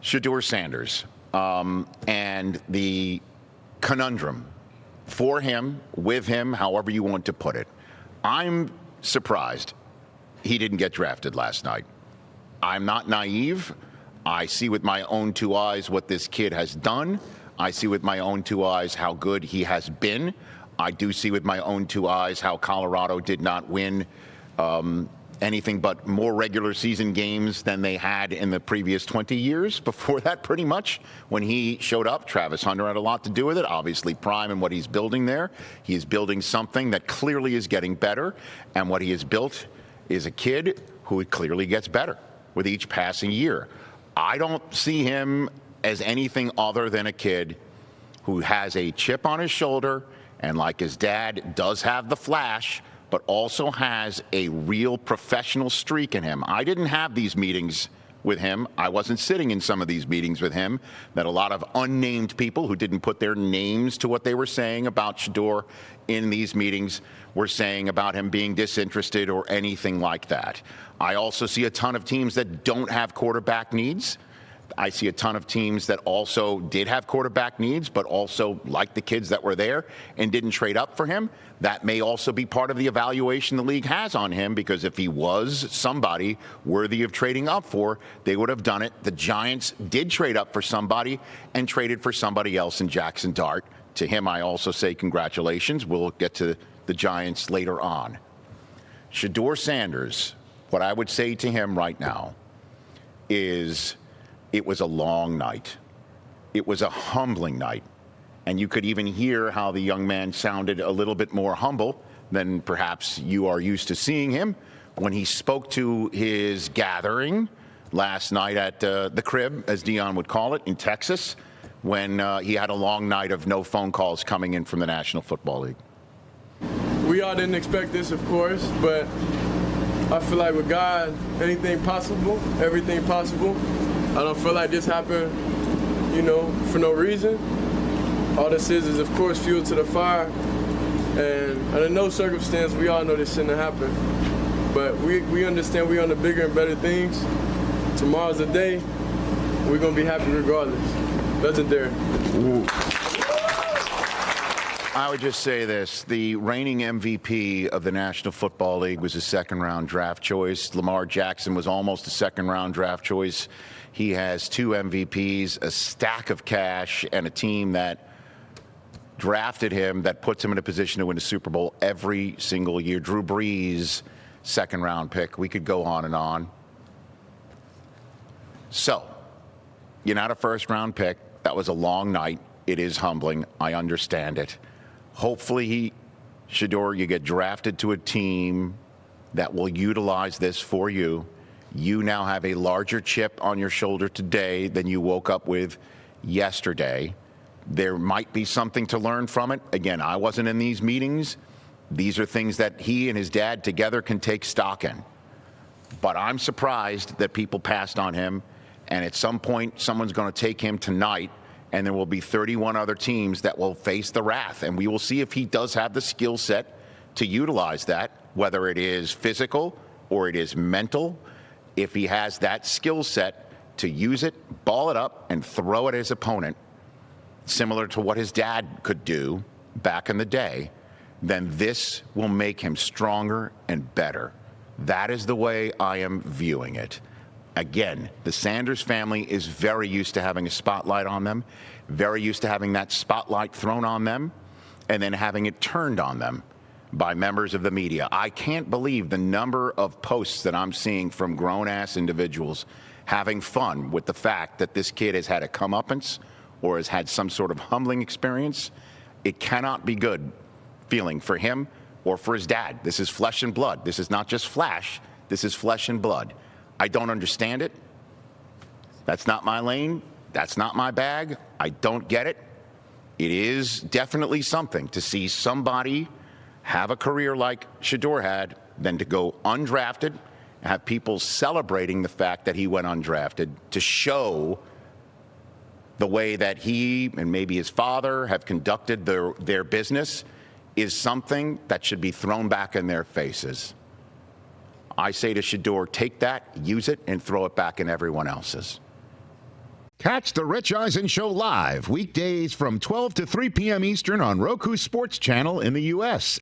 Shedeur Sanders and the conundrum for him, with him, however you want to put it. I'm surprised he didn't get drafted last night. I'm not naive. I see with my own two eyes what this kid has done. I see with my own two eyes how good he has been. I do see with my own two eyes how Colorado did not win anything but more regular season games than they had in the previous 20 years before that, pretty much. When he showed up, Travis Hunter had a lot to do with it. Obviously, Prime and what he's building there. He is building something that clearly is getting better. And what he has built is a kid who clearly gets better with each passing year. I don't see him as anything other than a kid who has a chip on his shoulder and, like his dad, does have the flash, but also has a real professional streak in him. I didn't have these meetings with him. I wasn't sitting in some of these meetings with him that a lot of unnamed people who didn't put their names to what they were saying about Shedeur in these meetings were saying about him being disinterested or anything like that. I also see a ton of teams that don't have quarterback needs. I see a ton of teams that also did have quarterback needs, but also like the kids that were there and didn't trade up for him. That may also be part of the evaluation the league has on him, because if he was somebody worthy of trading up for, they would have done it. The Giants did trade up for somebody and traded for somebody else in Jackson Dart. To him, I also say congratulations. We'll get to the Giants later on. Shedeur Sanders, what I would say to him right now is, it was a long night. It was a humbling night. And you could even hear how the young man sounded a little bit more humble than perhaps you are used to seeing him when he spoke to his gathering last night at the crib, as Dion would call it, in Texas, when he had a long night of no phone calls coming in from the National Football League. We all didn't expect this, of course, but I feel like with God, anything possible, everything possible. I don't feel like this happened, for no reason. All this is, of course, fuel to the fire. And under no circumstance, we all know this shouldn't have happened. But we understand we're on the bigger and better things. Tomorrow's the day. We're going to be happy regardless. Legendary. Ooh. I would just say this. The reigning MVP of the National Football League was a second-round draft choice. Lamar Jackson was almost a second-round draft choice. He has 2 MVPs, a stack of cash, and a team that drafted him that puts him in a position to win a Super Bowl every single year. Drew Brees, second-round pick. We could go on and on. So, you're not a first-round pick. That was a long night. It is humbling. I understand it. Hopefully, Shedeur, you get drafted to a team that will utilize this for you. You now have a larger chip on your shoulder today than you woke up with yesterday. There might be something to learn from it. Again, I wasn't in these meetings. These are things that he and his dad together can take stock in. But I'm surprised that people passed on him. And at some point, someone's going to take him tonight, and there will be 31 other teams that will face the wrath. And we will see if he does have the skill set to utilize that, whether it is physical or it is mental. If he has that skill set to use it, ball it up, and throw it at his opponent, similar to what his dad could do back in the day, then this will make him stronger and better. That is the way I am viewing it. Again, the Sanders family is very used to having a spotlight on them, very used to having that spotlight thrown on them, and then having it turned on them by members of the media. I can't believe the number of posts that I'm seeing from grown-ass individuals having fun with the fact that this kid has had a comeuppance or has had some sort of humbling experience. It cannot be good feeling for him or for his dad. This is flesh and blood. This is not just flash. This is flesh and blood. I don't understand it. That's not my lane. That's not my bag. I don't get it. It is definitely something to see somebody have a career like Shedeur had, then to go undrafted, have people celebrating the fact that he went undrafted, to show the way that he and maybe his father have conducted their business is something that should be thrown back in their faces. I say to Shedeur, take that, use it, and throw it back in everyone else's. Catch the Rich Eisen Show live weekdays from 12 to 3 p.m. Eastern on Roku Sports Channel in the U.S.